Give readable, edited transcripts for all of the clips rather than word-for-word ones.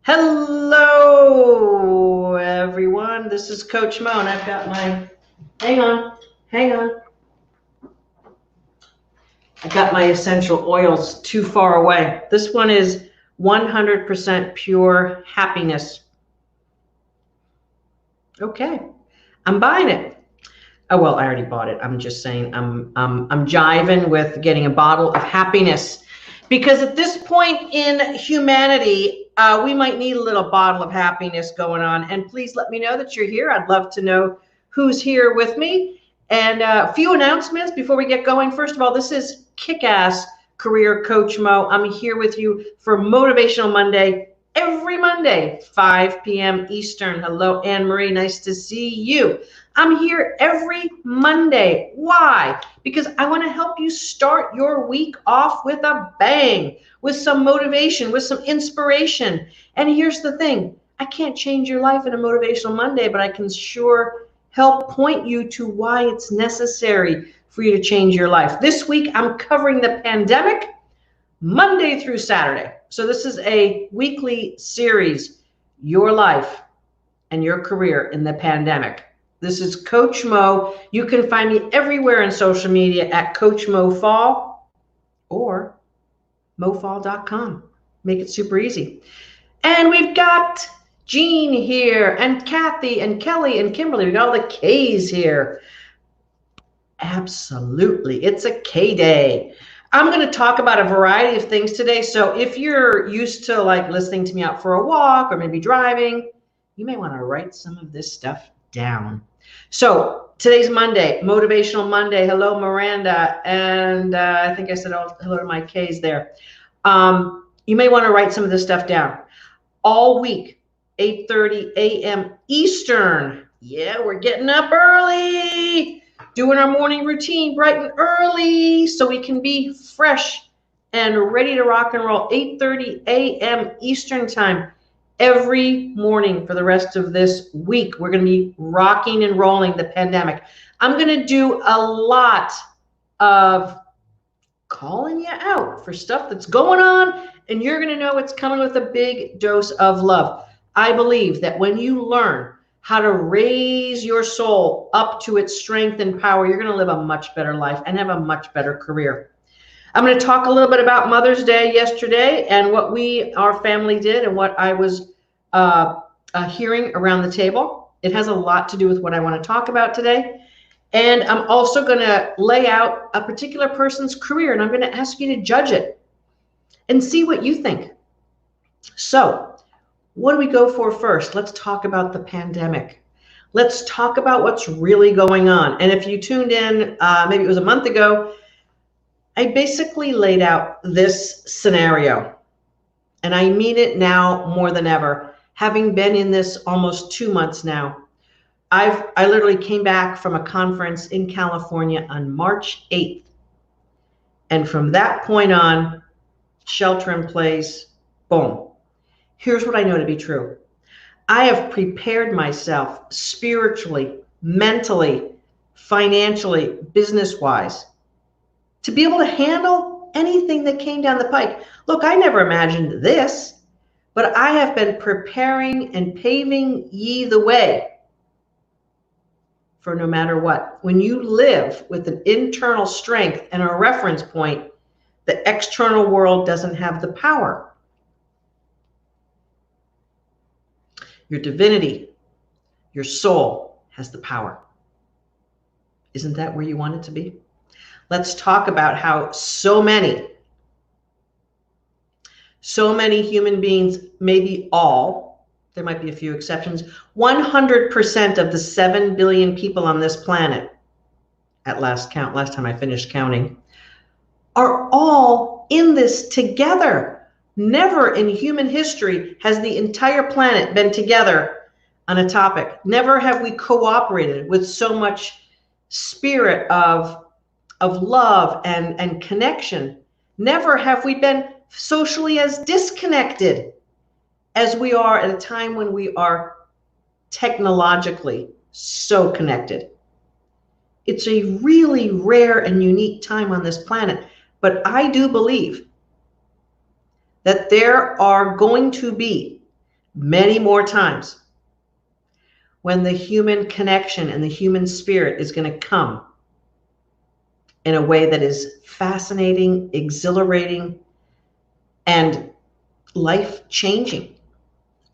Hello, everyone. This is Coach Mo, and I've got hang on. I've got my essential oils too far away. This one is 100% pure happiness. Okay, I'm buying it. Oh, well, I already bought it. I'm just saying I'm jiving with getting a bottle of happiness, because at this point in humanity, we might need a little bottle of happiness going on. And please let me know that you're here. I'd love to know who's here with me. And a few announcements before we get going. First of all, this is Kick-Ass Career Coach Mo. I'm here with you for Motivational Monday, every Monday, 5 p.m. Eastern. Hello, Anne Marie. Nice to see you. I'm here every Monday. Why? Because I want to help you start your week off with a bang, with some motivation, with some inspiration. And here's the thing. I can't change your life in a Motivational Monday, but I can sure help point you to why it's necessary for you to change your life. This week, I'm covering the pandemic, Monday through Saturday. So this is a weekly series, your life and your career in the pandemic. This is Coach Mo. You can find me everywhere in social media at Coach Mo Fall or mofall.com. Make it super easy. And we've got Jean here, and Kathy, and Kelly, and Kimberly. We got all the K's here. Absolutely. It's a K day. I'm going to talk about a variety of things today. So if you're used to like listening to me out for a walk or maybe driving, you may want to write some of this stuff down. So today's Monday, Motivational Monday. Hello, Miranda. And I think I said hello to my K's there. You may want to write some of this stuff down. All week, 8:30 a.m. Eastern. Yeah, we're getting up early, doing our morning routine bright and early so we can be fresh and ready to rock and roll. 8:30 a.m. Eastern time. Every morning for the rest of this week, we're going to be rocking and rolling the pandemic. I'm going to do a lot of calling you out for stuff that's going on, and you're going to know it's coming with a big dose of love. I believe that when you learn how to raise your soul up to its strength and power, you're going to live a much better life and have a much better career. I'm going to talk a little bit about Mother's Day yesterday and what our family did and what I was hearing around the table. It has a lot to do with what I want to talk about today. And I'm also going to lay out a particular person's career, and I'm going to ask you to judge it and see what you think. So what do we go for first? Let's talk about the pandemic. Let's talk about what's really going on. And if you tuned in, maybe it was a month ago, I basically laid out this scenario, and I mean it now more than ever. Having been in this almost 2 months now, I literally came back from a conference in California on March 8th. And from that point on, shelter in place, boom. Here's what I know to be true. I have prepared myself spiritually, mentally, financially, business-wise, to be able to handle anything that came down the pike. Look, I never imagined this, but I have been preparing and paving ye the way for no matter what. When you live with an internal strength and a reference point, the external world doesn't have the power. Your divinity, your soul has the power. Isn't that where you want it to be? Let's talk about how so many human beings, maybe all, there might be a few exceptions, 100% of the 7 billion people on this planet, at last count, last time I finished counting, are all in this together. Never in human history has the entire planet been together on a topic. Never have we cooperated with so much spirit of love and connection. Never have we been socially as disconnected as we are at a time when we are technologically so connected. It's a really rare and unique time on this planet, but I do believe that there are going to be many more times, when the human connection and the human spirit is going to come in a way that is fascinating, exhilarating, and life-changing.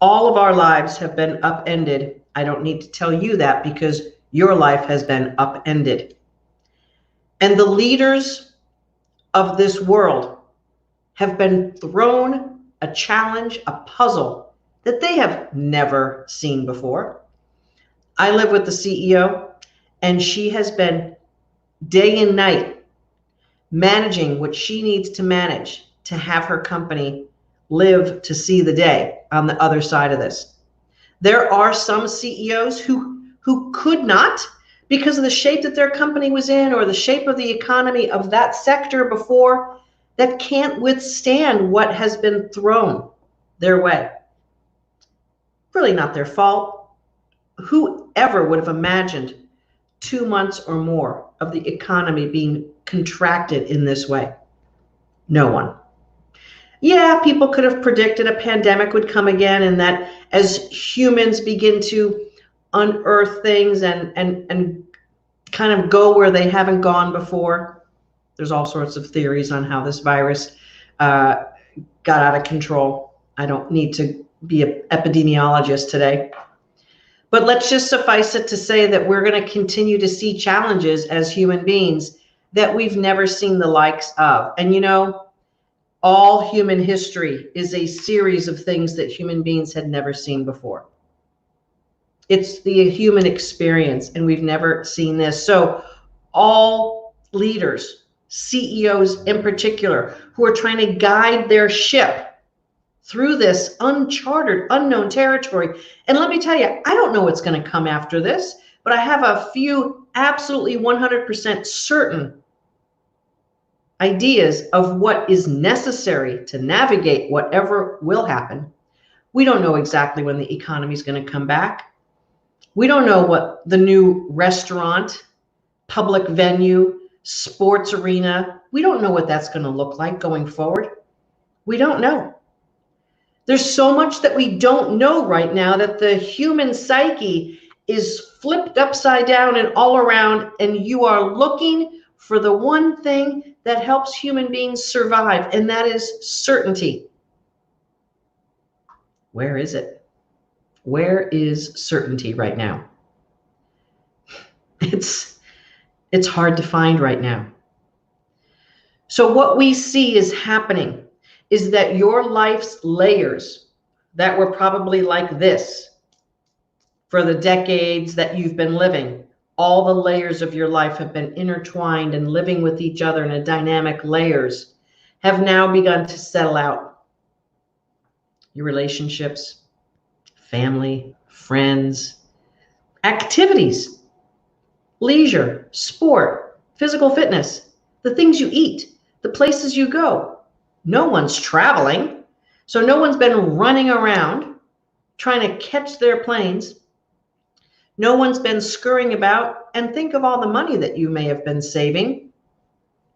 All of our lives have been upended. I don't need to tell you that because your life has been upended. And the leaders of this world have been thrown a challenge, a puzzle that they have never seen before. I live with the CEO, and she has been day and night managing what she needs to manage to have her company live to see the day on the other side of this. There are some CEOs who could not, because of the shape that their company was in or the shape of the economy of that sector before, that can't withstand what has been thrown their way. Really not their fault. Whoever would have imagined 2 months or more of the economy being contracted in this way? No one. Yeah, people could have predicted a pandemic would come again, and that as humans begin to unearth things and kind of go where they haven't gone before. There's all sorts of theories on how this virus got out of control. I don't need to be an epidemiologist today. But let's just suffice it to say that we're going to continue to see challenges as human beings that we've never seen the likes of. And you know, all human history is a series of things that human beings had never seen before. It's the human experience, and we've never seen this. So all leaders, CEOs in particular, who are trying to guide their ship through this uncharted, unknown territory. And let me tell you, I don't know what's going to come after this, but I have a few absolutely 100% certain ideas of what is necessary to navigate whatever will happen. We don't know exactly when the economy is going to come back. We don't know what the new restaurant, public venue, sports arena, we don't know what that's going to look like going forward. We don't know. There's so much that we don't know right now that the human psyche is flipped upside down and all around, and you are looking for the one thing that helps human beings survive, and that is certainty. Where is it? Where is certainty right now? It's hard to find right now. So what we see is happening is that your life's layers that were probably like this for the decades that you've been living, all the layers of your life have been intertwined and living with each other in a dynamic layers, have now begun to settle out. Your relationships, family, friends, activities, leisure, sport, physical fitness, the things you eat, the places you go. No one's traveling, so no one's been running around trying to catch their planes. No one's been scurrying about, and think of all the money that you may have been saving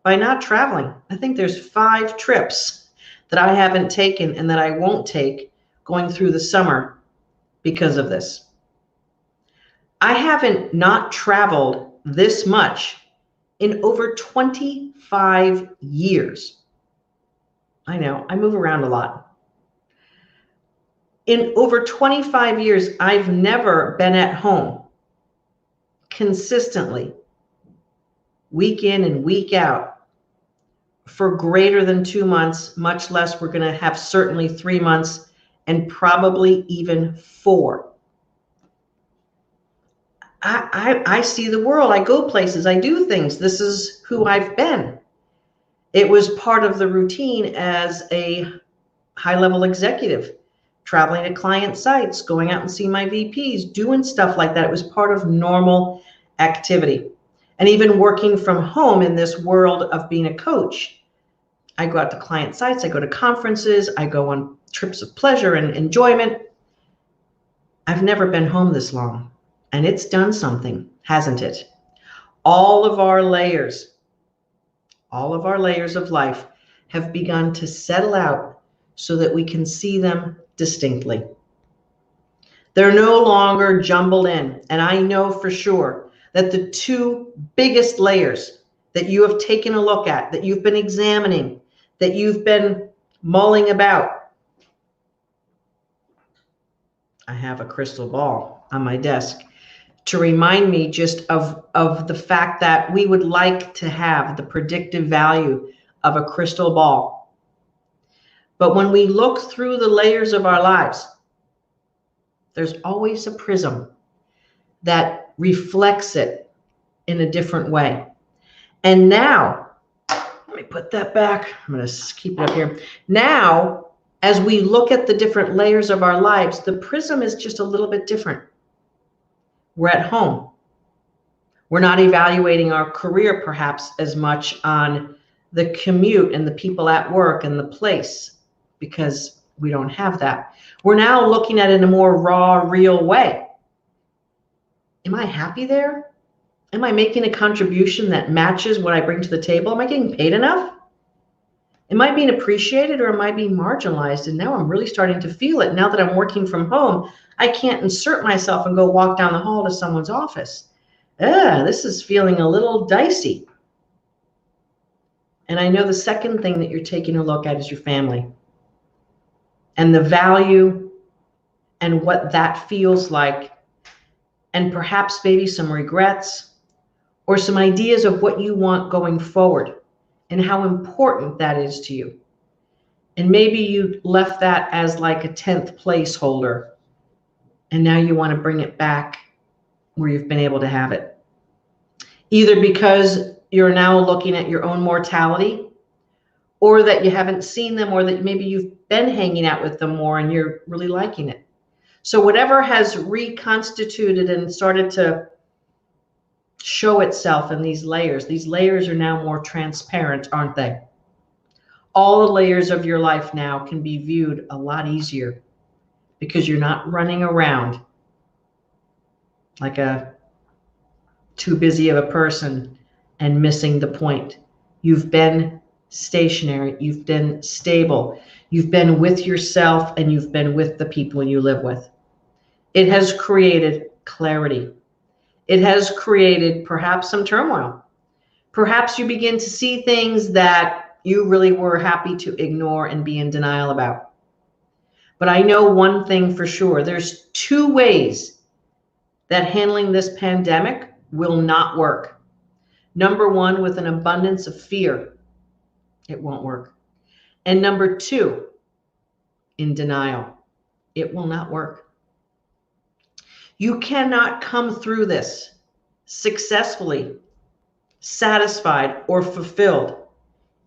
by not traveling. I think there's 5 trips that I haven't taken and that I won't take going through the summer because of this. I haven't not traveled this much in over 25 years. I know, I move around a lot. In over 25 years, I've never been at home consistently, week in and week out, for greater than 2 months, much less we're going to have certainly 3 months and probably even 4. I see the world. I go places. I do things. This is who I've been. It was part of the routine as a high-level executive, traveling to client sites, going out and seeing my VPs, doing stuff like that. It was part of normal activity. And even working from home in this world of being a coach, I go out to client sites, I go to conferences, I go on trips of pleasure and enjoyment. I've never been home this long. And it's done something, hasn't it? All of our layers of life have begun to settle out so that we can see them distinctly. They're no longer jumbled in. And I know for sure that the two biggest layers that you have taken a look at, that you've been examining, that you've been mulling about. I have a crystal ball on my desk to remind me just of the fact that we would like to have the predictive value of a crystal ball. But when we look through the layers of our lives, there's always a prism that reflects it in a different way. And now, let me put that back. I'm going to keep it up here. Now, as we look at the different layers of our lives, the prism is just a little bit different. We're at home. We're not evaluating our career perhaps as much on the commute and the people at work and the place, because we don't have that. We're now looking at it in a more raw, real way. Am I happy there? Am I making a contribution that matches what I bring to the table? Am I getting paid enough? Am I being appreciated, or am I being marginalized? And now I'm really starting to feel it. Now that I'm working from home, I can't insert myself and go walk down the hall to someone's office. This is feeling a little dicey. And I know the second thing that you're taking a look at is your family and the value and what that feels like, and perhaps maybe some regrets or some ideas of what you want going forward and how important that is to you. And maybe you left that as like a 10th placeholder, and now you want to bring it back where you've been able to have it. Either because you're now looking at your own mortality, or that you haven't seen them, or that maybe you've been hanging out with them more and you're really liking it. So whatever has reconstituted and started to show itself in these layers are now more transparent, aren't they? All the layers of your life now can be viewed a lot easier because you're not running around like a too busy of a person and missing the point. You've been stationary, you've been stable, you've been with yourself, and you've been with the people you live with. It has created clarity. It has created perhaps some turmoil. Perhaps you begin to see things that you really were happy to ignore and be in denial about. But I know one thing for sure. There's two ways that handling this pandemic will not work. Number one, with an abundance of fear, it won't work. And number two, in denial, it will not work. You cannot come through this successfully, satisfied, or fulfilled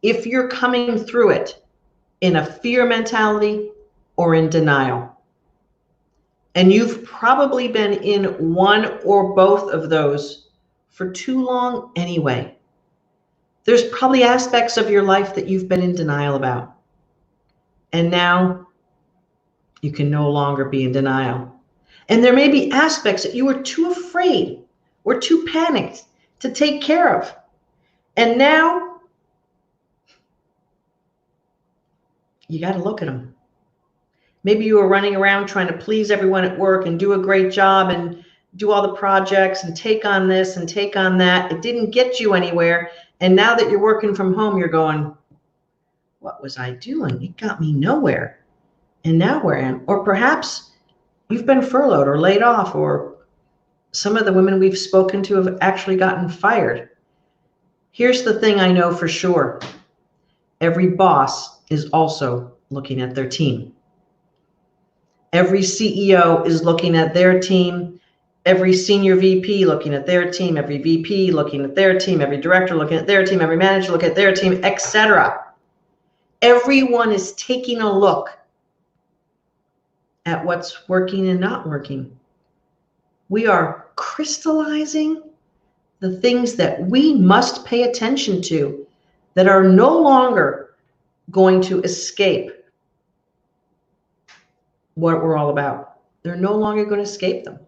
if you're coming through it in a fear mentality or in denial. And you've probably been in one or both of those for too long anyway. There's probably aspects of your life that you've been in denial about. And now you can no longer be in denial. And there may be aspects that you were too afraid or too panicked to take care of. And now you got to look at them. Maybe you were running around trying to please everyone at work and do a great job and do all the projects and take on this and take on that. It didn't get you anywhere. And now that you're working from home, you're going, what was I doing? It got me nowhere. And now where I am. Or perhaps you've been furloughed or laid off, or some of the women we've spoken to have actually gotten fired. Here's the thing I know for sure. Every boss is also looking at their team. Every CEO is looking at their team. Every senior VP looking at their team. Every VP looking at their team. Every director looking at their team. Every manager looking at their team, etc. Everyone is taking a look at what's working and not working. We are crystallizing the things that we must pay attention to that are no longer going to escape what we're all about. They're no longer going to escape them.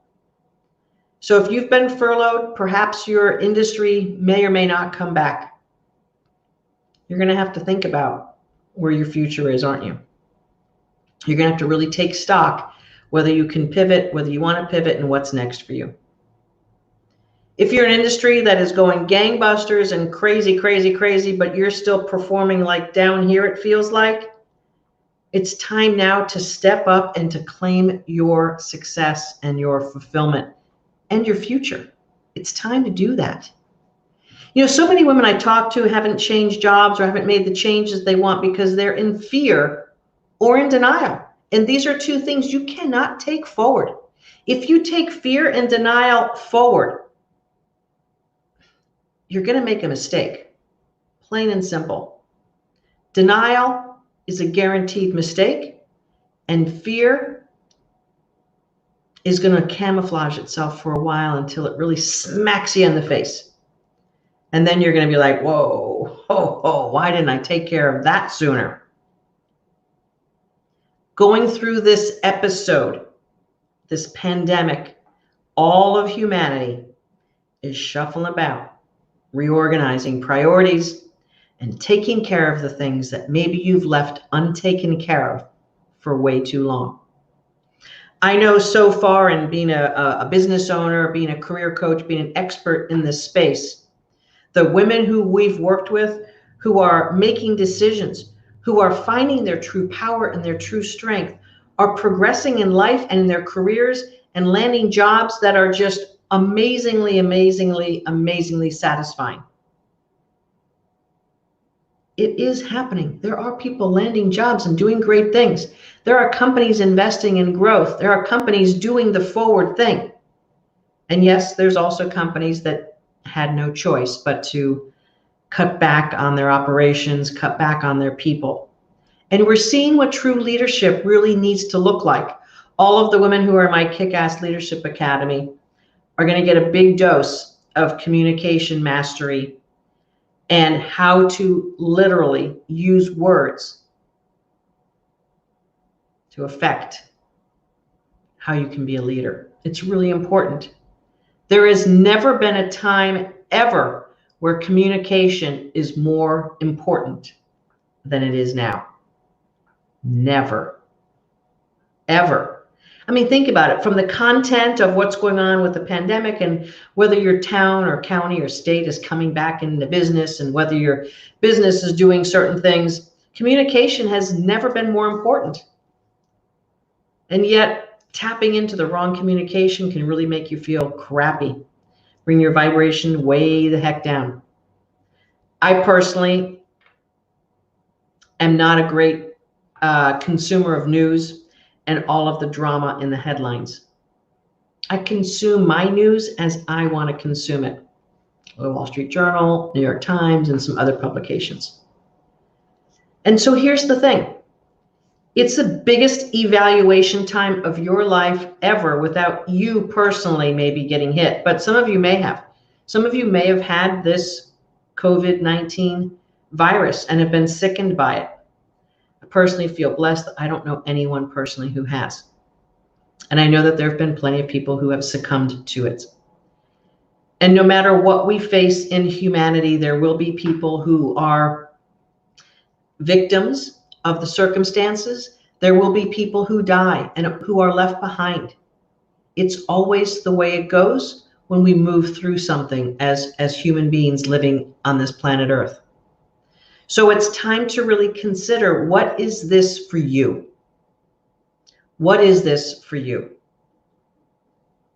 So if you've been furloughed, perhaps your industry may or may not come back. You're going to have to think about where your future is, aren't you? You're going to have to really take stock. whether you can pivot, whether you want to pivot, and what's next for you. If you're an industry that is going gangbusters and crazy, crazy, crazy, but you're still performing like down here, it feels like, it's time now to step up and to claim your success and your fulfillment and your future. It's time to do that. You know, so many women I talk to haven't changed jobs or haven't made the changes they want because they're in fear or in denial. And these are two things you cannot take forward. If you take fear and denial forward, you're going to make a mistake, plain and simple. Denial is a guaranteed mistake, and fear is going to camouflage itself for a while until it really smacks you in the face. And then you're going to be like, whoa, why didn't I take care of that sooner? Going through this episode, this pandemic, all of humanity is shuffling about, reorganizing priorities, and taking care of the things that maybe you've left untaken care of for way too long. I know so far in being a business owner, being a career coach, being an expert in this space, the women who we've worked with who are making decisions, who are finding their true power and their true strength, are progressing in life and in their careers and landing jobs that are just amazingly, amazingly, amazingly satisfying. It is happening. There are people landing jobs and doing great things. There are companies investing in growth. There are companies doing the forward thing. And yes, there's also companies that had no choice but to cut back on their operations, cut back on their people. And we're seeing what true leadership really needs to look like. All of the women who are in my Kick-Ass Leadership Academy are going to get a big dose of communication mastery and how to literally use words to affect how you can be a leader. It's really important. There has never been a time ever where communication is more important than it is now. Never, ever. I mean, think about it. From the content of what's going on with the pandemic and whether your town or county or state is coming back into business and whether your business is doing certain things, communication has never been more important. And yet, tapping into the wrong communication can really make you feel crappy, bring your vibration way the heck down. I personally am not a great consumer of news and all of the drama in the headlines. I consume my news as I want to consume it. The Wall Street Journal, New York Times, and some other publications. And so here's the thing. It's the biggest evaluation time of your life ever without you personally maybe getting hit. But some of you may have. Some of you may have had this COVID-19 virus and have been sickened by it. I personally feel blessed that I don't know anyone personally who has. And I know that there have been plenty of people who have succumbed to it. And no matter what we face in humanity, there will be people who are victims of the circumstances. There will be people who die and who are left behind. It's always the way it goes when we move through something as human beings living on this planet Earth. So it's time to really consider, what is this for you? What is this for you?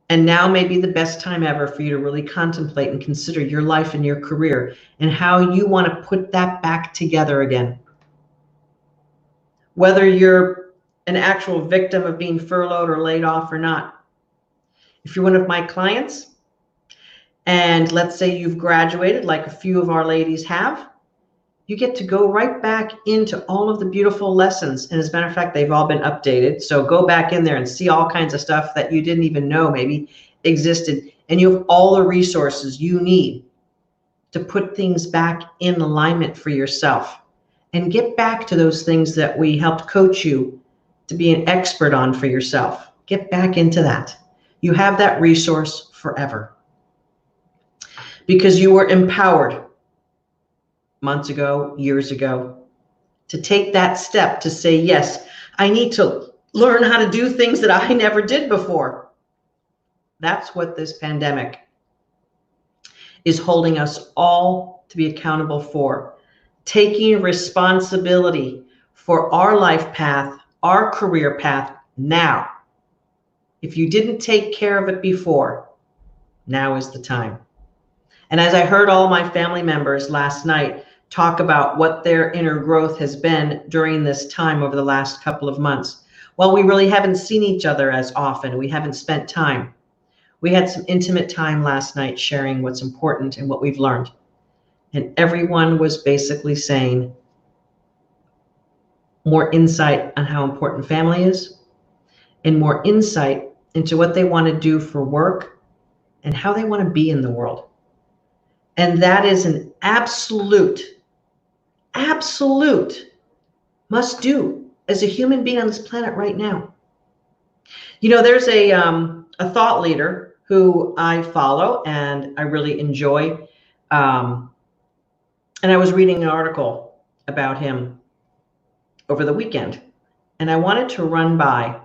And now may be the best time ever for you to really contemplate and consider your life and your career and how you want to put that back together again. Whether you're an actual victim of being furloughed or laid off or not. If you're one of my clients, and let's say you've graduated like a few of our ladies have, you get to go right back into all of the beautiful lessons. And as a matter of fact, they've all been updated. So go back in there and see all kinds of stuff that you didn't even know maybe existed. And you have all the resources you need to put things back in alignment for yourself and get back to those things that we helped coach you to be an expert on for yourself. Get back into that. You have that resource forever because you were empowered months ago, years ago, to take that step to say, yes, I need to learn how to do things that I never did before. That's what this pandemic is holding us all to be accountable for. Taking responsibility for our life path, our career path now. If you didn't take care of it before, now is the time. And as I heard all my family members last night talk about what their inner growth has been during this time over the last couple of months, well, we really haven't seen each other as often. We haven't spent time. We had some intimate time last night sharing what's important and what we've learned. And everyone was basically saying more insight on how important family is and more insight into what they want to do for work and how they want to be in the world. And that is an absolute must do as a human being on this planet right now. You know, there's a thought leader who I follow and I really enjoy. And I was reading an article about him over the weekend, and I wanted to run by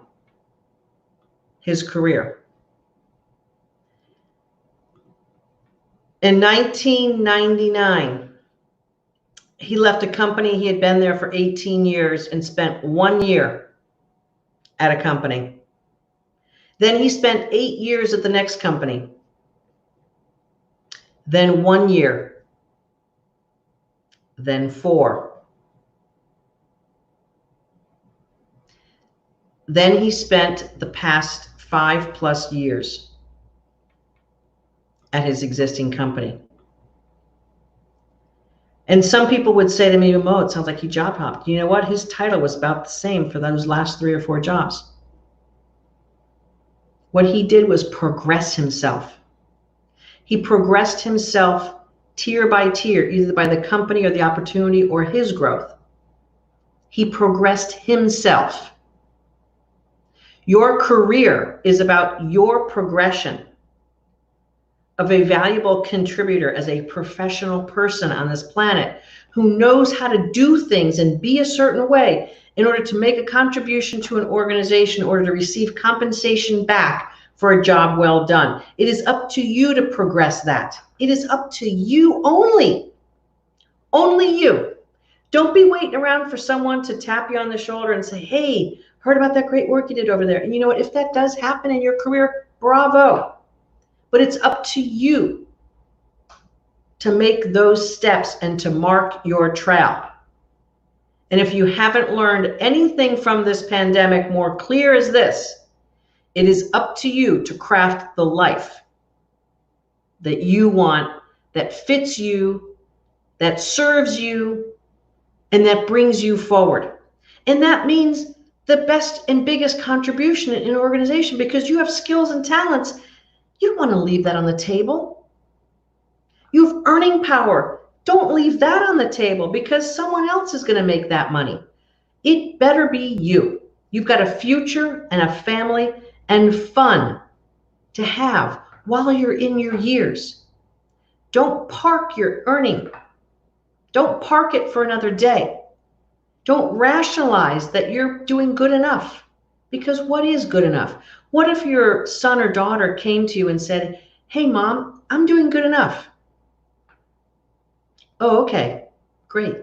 his career. In 1999, he left a company. He had been there for 18 years and spent 1 year at a company. Then he spent 8 years at the next company. Then 1 year. Then 4. Then he spent the past 5+ years at his existing company. And some people would say to me, Mo, it sounds like he job hopped. You know what? His title was about the same for those last 3 or 4 jobs. What he did was progress himself. He progressed himself tier by tier, either by the company or the opportunity or his growth. He progressed himself. Your career is about your progression of a valuable contributor as a professional person on this planet who knows how to do things and be a certain way in order to make a contribution to an organization, in order to receive compensation back for a job well done. It is up to you to progress that. It is up to you only. Only you. Don't be waiting around for someone to tap you on the shoulder and say, hey, heard about that great work you did over there. And you know what? If that does happen in your career, bravo. But it's up to you to make those steps and to mark your trail. And if you haven't learned anything from this pandemic more clear as this, it is up to you to craft the life that you want, that fits you, that serves you, and that brings you forward. And that means the best and biggest contribution in an organization, because you have skills and talents. You don't want to leave that on the table. You have earning power. Don't leave that on the table because someone else is going to make that money. It better be you. You've got a future and a family and fun to have while you're in your years. Don't park your earning. Don't park it for another day. Don't rationalize that you're doing good enough, because what is good enough? What if your son or daughter came to you and said, hey, Mom, I'm doing good enough? Oh, okay, great.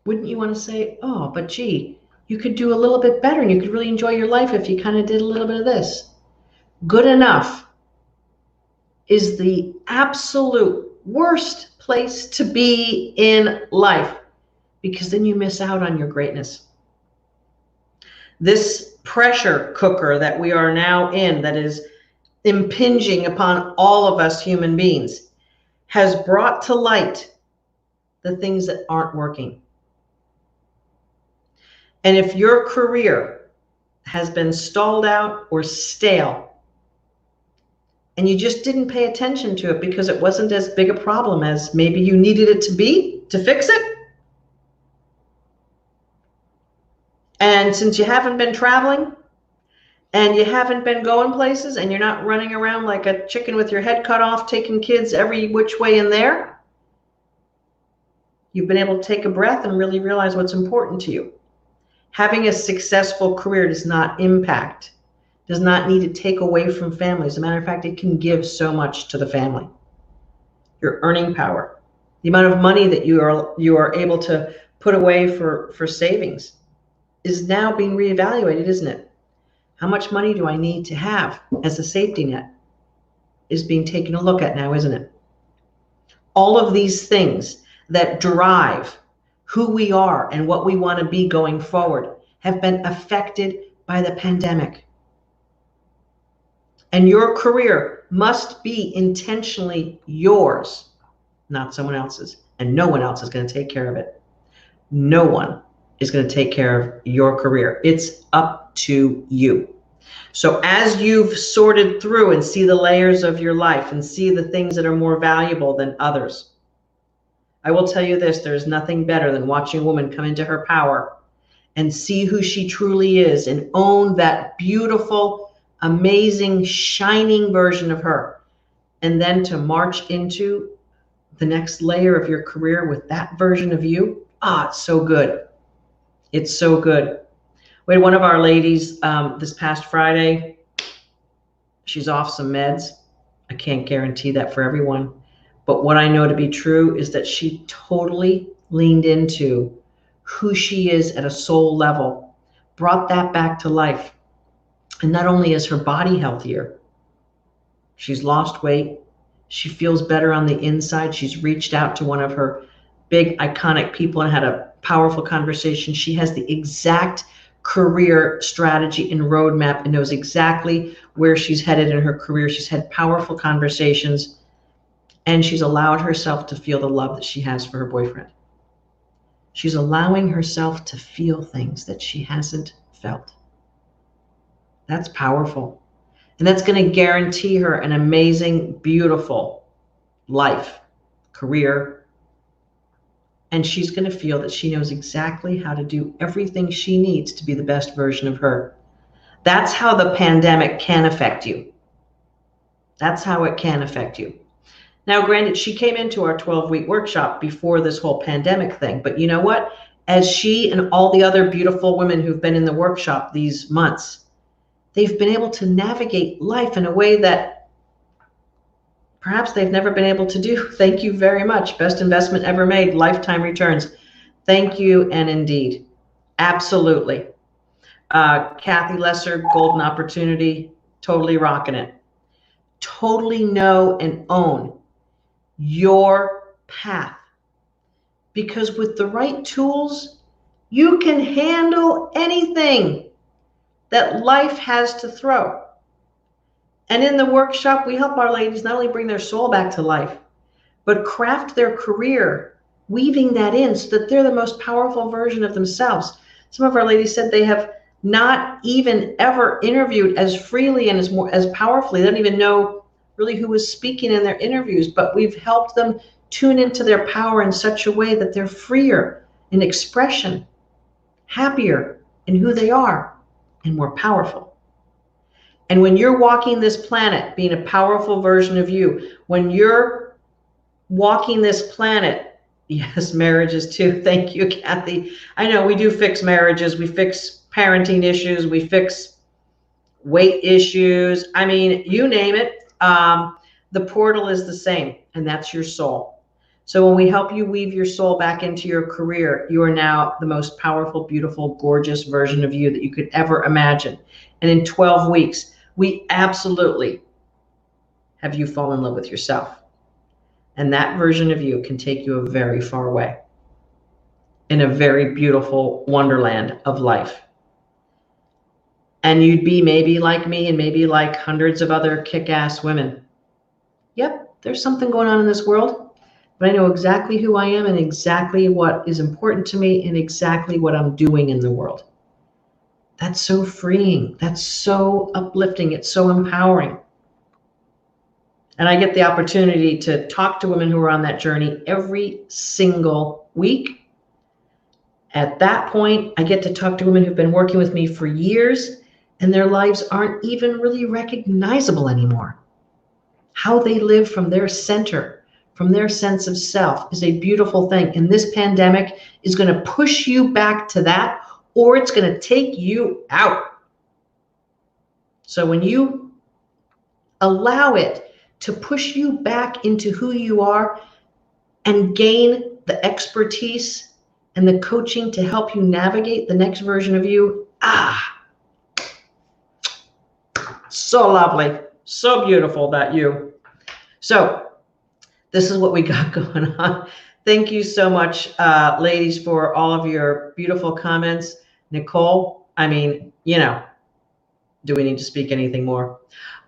Wouldn't you want to say, oh, but gee, you could do a little bit better and you could really enjoy your life if you kind of did a little bit of this? Good enough is the absolute worst place to be in life, because then you miss out on your greatness. This pressure cooker that we are now in, that is impinging upon all of us human beings, has brought to light the things that aren't working. And if your career has been stalled out or stale, and you just didn't pay attention to it because it wasn't as big a problem as maybe you needed it to be to fix it, and since you haven't been traveling and you haven't been going places and you're not running around like a chicken with your head cut off, taking kids every which way in there, you've been able to take a breath and really realize what's important to you. Having a successful career does not impact, does not need to take away from family. As a matter of fact, it can give so much to the family. Your earning power, the amount of money that you are able to put away for savings is now being reevaluated, isn't it? How much money do I need to have as a safety net is being taken a look at now, isn't it? All of these things that drive who we are and what we want to be going forward have been affected by the pandemic. And your career must be intentionally yours, not someone else's. And no one else is going to take care of it. No one is going to take care of your career. It's up to you. So as you've sorted through and see the layers of your life and see the things that are more valuable than others, I will tell you this, there's nothing better than watching a woman come into her power and see who she truly is and own that beautiful, amazing, shining version of her. And then to march into the next layer of your career with that version of you. It's so good. It's so good. We had one of our ladies this past Friday. She's off some meds. I can't guarantee that for everyone. But what I know to be true is that she totally leaned into who she is at a soul level, brought that back to life. And not only is her body healthier, she's lost weight. She feels better on the inside. She's reached out to one of her big iconic people and had a powerful conversation. She has the exact career strategy and roadmap and knows exactly where she's headed in her career. She's had powerful conversations and she's allowed herself to feel the love that she has for her boyfriend. She's allowing herself to feel things that she hasn't felt. That's powerful. And that's going to guarantee her an amazing, beautiful life, career. And she's going to feel that she knows exactly how to do everything she needs to be the best version of her. That's how the pandemic can affect you. That's how it can affect you. Now, granted, she came into our 12-week workshop before this whole pandemic thing. But you know what? As she and all the other beautiful women who've been in the workshop these months, they've been able to navigate life in a way that perhaps they've never been able to do. Thank you very much. Best investment ever made, lifetime returns. Thank you, and indeed. Absolutely. Kathy Lesser, golden opportunity, totally rocking it. Totally know and own your path. Because with the right tools, you can handle anything that life has to throw. And in the workshop, we help our ladies not only bring their soul back to life, but craft their career, weaving that in so that they're the most powerful version of themselves. Some of our ladies said they have not even ever interviewed as freely and as powerfully. They don't even know really who was speaking in their interviews, but we've helped them tune into their power in such a way that they're freer in expression, happier in who they are, and more powerful. And when you're walking this planet, being a powerful version of you, when you're walking this planet, yes, marriages too. Thank you, Kathy. I know we do fix marriages. We fix parenting issues. We fix weight issues. I mean, you name it. The portal is the same, and that's your soul. So when we help you weave your soul back into your career, you are now the most powerful, beautiful, gorgeous version of you that you could ever imagine. And in 12 weeks, we absolutely have you fall in love with yourself. And that version of you can take you a very far way in a very beautiful wonderland of life. And you'd be maybe like me and maybe like hundreds of other kick-ass women. Yep, there's something going on in this world, but I know exactly who I am and exactly what is important to me and exactly what I'm doing in the world. That's so freeing. That's so uplifting. It's so empowering. And I get the opportunity to talk to women who are on that journey every single week. At that point, I get to talk to women who've been working with me for years and their lives aren't even really recognizable anymore. How they live from their center, from their sense of self is a beautiful thing. And this pandemic is going to push you back to that or it's going to take you out. So when you allow it to push you back into who you are and gain the expertise and the coaching to help you navigate the next version of you, so lovely, so beautiful, that you. So this is what we got going on. Thank you so much, ladies, for all of your beautiful comments. Nicole, I mean, you know, do we need to speak anything more?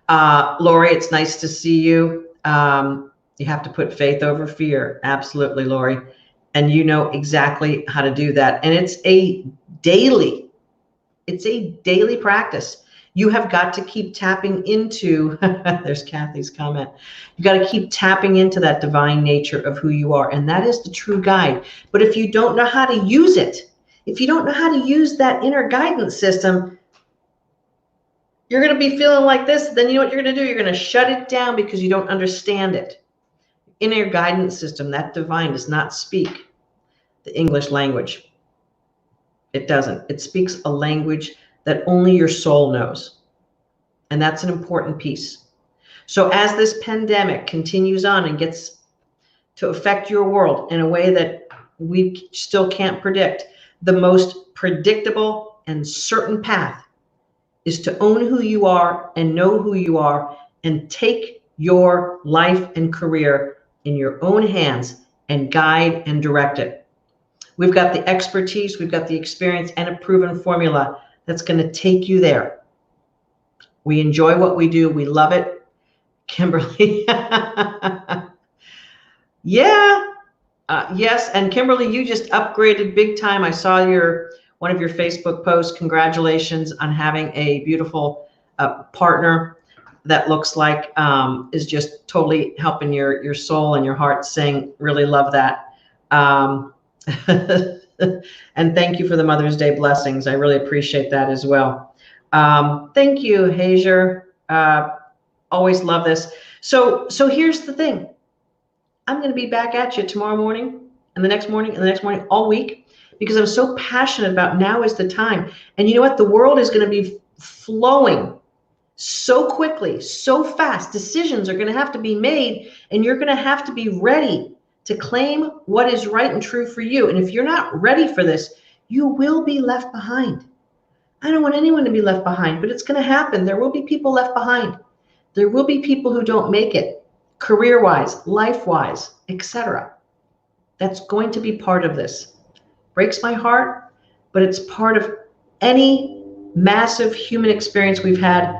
Lori, it's nice to see you. You have to put faith over fear. Absolutely, Lori. And you know exactly how to do that. And it's a daily practice. You have got to keep tapping into, there's Kathy's comment. You got to keep tapping into that divine nature of who you are. And that is the true guide. But if you don't know how to use it, if you don't know how to use that inner guidance system, you're going to be feeling like this. Then you know what you're going to do? You're going to shut it down because you don't understand it. Inner guidance system, that divine, does not speak the English language. It doesn't. It speaks a language that only your soul knows. And that's an important piece. So as this pandemic continues on and gets to affect your world in a way that we still can't predict, the most predictable and certain path is to own who you are and know who you are and take your life and career in your own hands and guide and direct it. We've got the expertise, we've got the experience, and a proven formula that's going to take you there. We enjoy what we do. We love it. Kimberly. Yeah. Yes. And Kimberly, you just upgraded big time. I saw one of your Facebook posts. Congratulations on having a beautiful partner that looks like is just totally helping your soul and your heart sing. Really love that. And thank you for the Mother's Day blessings. I really appreciate that as well. Thank you, Hazer. Always love this. So here's the thing. I'm going to be back at you tomorrow morning and the next morning and the next morning all week, because I'm so passionate about now is the time. And you know what? The world is going to be flowing so quickly, so fast. Decisions are going to have to be made, and you're going to have to be ready to claim what is right and true for you. And if you're not ready for this, you will be left behind. I don't want anyone to be left behind, but it's going to happen. There will be people left behind. There will be people who don't make it, career-wise, life-wise, etc. That's going to be part of this. Breaks my heart, but it's part of any massive human experience we've had.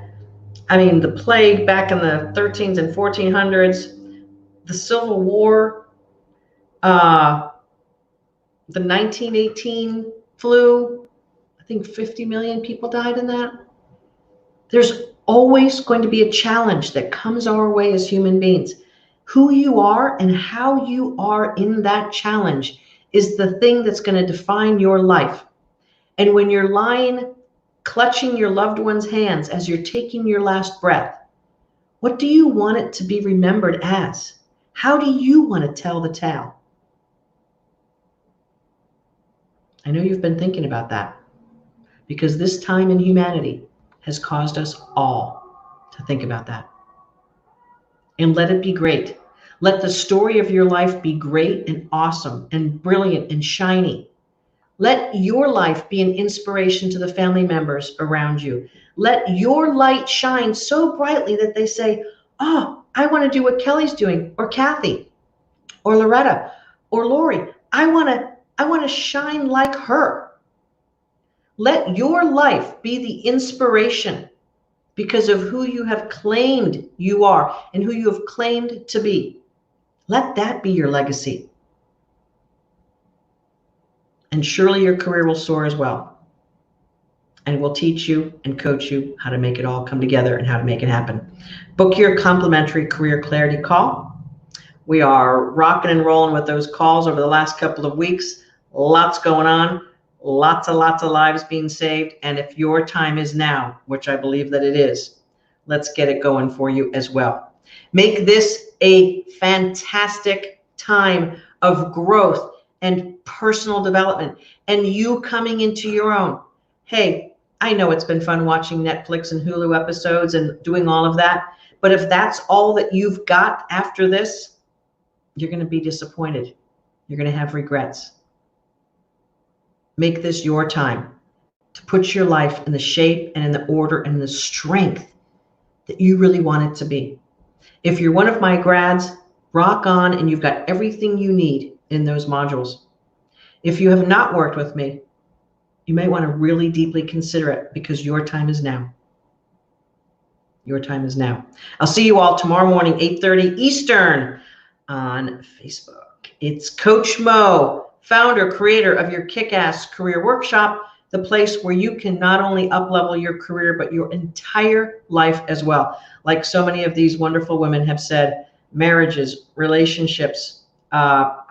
I mean, the plague back in the 1300s and 1400s, the Civil War, the 1918 flu, I think 50 million people died in that. There's always going to be a challenge that comes our way as human beings. Who you are and how you are in that challenge is the thing that's going to define your life. And when you're lying, clutching your loved one's hands as you're taking your last breath, what do you want it to be remembered as? How do you want to tell the tale? I know you've been thinking about that, because this time in humanity has caused us all to think about that. And let it be great. Let the story of your life be great and awesome and brilliant and shiny. Let your life be an inspiration to the family members around you. Let your light shine so brightly that they say, oh, I want to do what Kelly's doing, or Kathy, or Loretta, or Lori. I want to shine like her. Let your life be the inspiration because of who you have claimed you are and who you have claimed to be. Let that be your legacy. And surely your career will soar as well. And we'll teach you and coach you how to make it all come together and how to make it happen. Book your complimentary career clarity call. We are rocking and rolling with those calls over the last couple of weeks. Lots going on. Lots of lives being saved. And if your time is now, which I believe that it is, let's get it going for you as well. Make this a fantastic time of growth and personal development and you coming into your own. Hey, I know it's been fun watching Netflix and Hulu episodes and doing all of that, but if that's all that you've got after this, you're going to be disappointed. You're going to have regrets. Make this your time to put your life in the shape and in the order and the strength that you really want it to be. If you're one of my grads, rock on, and you've got everything you need in those modules. If you have not worked with me, you may want to really deeply consider it, because your time is now. Your time is now. I'll see you all tomorrow morning, 8:30 Eastern on Facebook. It's Coach Mo, founder, creator of your Kick-Ass Career Workshop, the place where you can not only up-level your career, but your entire life as well. Like so many of these wonderful women have said, marriages, relationships, your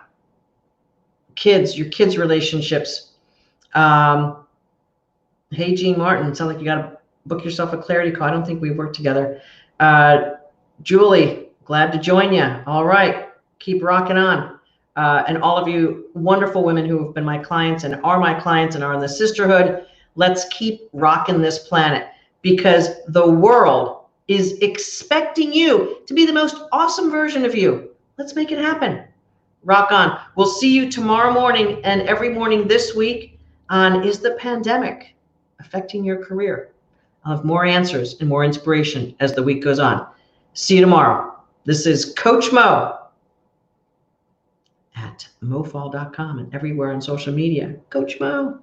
kids' relationships. Hey, Jean Martin, sounds like you got to book yourself a clarity call. I don't think we've worked together. Julie, glad to join you. All right, keep rocking on. And all of you wonderful women who have been my clients and are my clients and are in the sisterhood, let's keep rocking this planet, because the world is expecting you to be the most awesome version of you. Let's make it happen. Rock on. We'll see you tomorrow morning and every morning this week on Is the Pandemic Affecting Your Career? I'll have more answers and more inspiration as the week goes on. See you tomorrow. This is Coach Mo at mofall.com and everywhere on social media. Coach Mo.